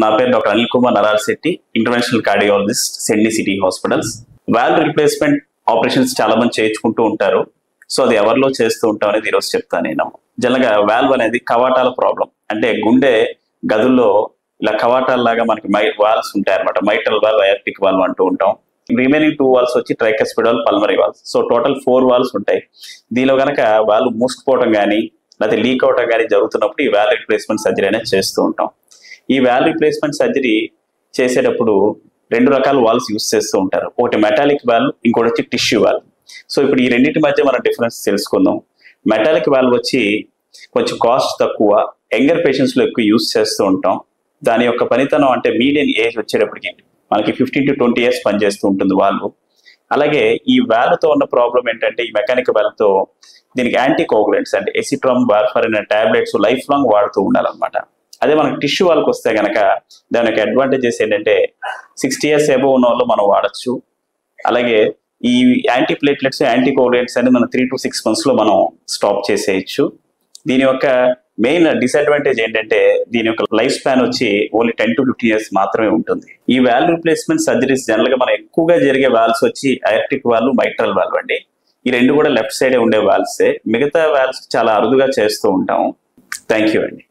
నా పేరు doctor Anil Kumar Naral Shetty, interventional cardiologist, సెండి city hospitals. Valve replacement operations చాలా మంది చేయించుకుంటూ ఉంటారు. సో అది ఎవరిలో చేస్తూ ఉంటాం అనేది ఈరోజు చెప్తాను నేను. జనరల్గా వాల్వ్ అనేది కవాటాల ప్రాబ్లం. అంటే గుండె గదుల్లో ఇలా కవాటాలలాగా మనకి వాల్వ్స్ ఉంటాయి అనమాట. మైట్రల్ వాల్వ్, అయార్టిక్ వాల్వ్ అంటూ ఉంటాం. రిమైనింగ్ 2 వాల్వ్స్ వచ్చి tricuspid valve, pulmonary valves. So total 4 valves ఉంటాయి. దీనిలో కనుక వాల్వ్ మూసుకుపోవడం కానీ లేకపోతే లీక్ అవడం కానీ జరుగుతున్నప్పుడు ఈ వాల్వ్ రీప్లేస్మెంట్ సర్జరీ అనేది చేస్తూ ఉంటాం. ఈ వాల్వ్ రీప్లేస్మెంట్ సర్జరీ చేసేటప్పుడు 2 రకాల వాల్వ్స్ యూస్ చేస్తూ ఉంటారు. ఒకటి మెటాలిక్ వాల్వ్, ఇంకోటి వచ్చి టిష్యూ వాల్వ్. సో ఇప్పుడు ఈ రెండింటి మధ్య మనం డిఫరెన్స్ తెలుసుకుందాం. మెటాలిక్ వాల్వ్ వచ్చి కొంచెం కాస్ట్ తక్కువ, యంగర్ పేషెంట్స్ లో ఎక్కువ యూస్ చేస్తూ ఉంటాం. దాని యొక్క పనితనం అంటే మీడియన్ ఏజ్ వచ్చేటప్పటికి మనకి 15 to 20 years పనిచేస్తూ ఉంటుంది వాల్వ్. అలాగే ఈ వాల్వ్ తో ఉన్న ప్రాబ్లం ఏంటంటే, ఈ మెకానిక్ వాల్వ్ తో దీనికి యాంటీ కోగులెంట్స్ అంటే ఎసిట్రామ్, వార్ఫరిన్ అనే టాబ్లెట్స్ లైఫ్ లాంగ్ వాడుతూ ఉండాలన్నమాట. అదే మనకి టిష్యూ వాల్వ్కి వస్తే కనుక దాని యొక్క అడ్వాంటేజెస్ ఏంటంటే 60 years అబోవ్ ఉన్న వాళ్ళు మనం వాడచ్చు. అలాగే ఈ యాంటీ ప్లేట్లెట్స్, యాంటీ కోగులెంట్స్ అని మనం 3 to 6 months లో మనం స్టాప్ చేసేయచ్చు. దీని యొక్క మెయిన్ డిసడ్వాంటేజ్ ఏంటంటే దీని యొక్క లైఫ్ స్పాన్ వచ్చి ఓన్లీ 10 to 15 years మాత్రమే ఉంటుంది. ఈ వాల్వ్ రీప్లేస్మెంట్ సర్జరీస్ జనరల్ గా మనం ఎక్కువగా జరిగే వాల్వ్స్ వచ్చి అయార్టిక్ వాల్వ్, మైట్రల్ వాల్వ్ అండి. ఈ 2 కూడా లెఫ్ట్ సైడే ఉండే వాల్వ్సే. మిగతా వాల్వ్స్ చాలా అరుదుగా చేస్తూ ఉంటాం. థ్యాంక్ యూ అండి.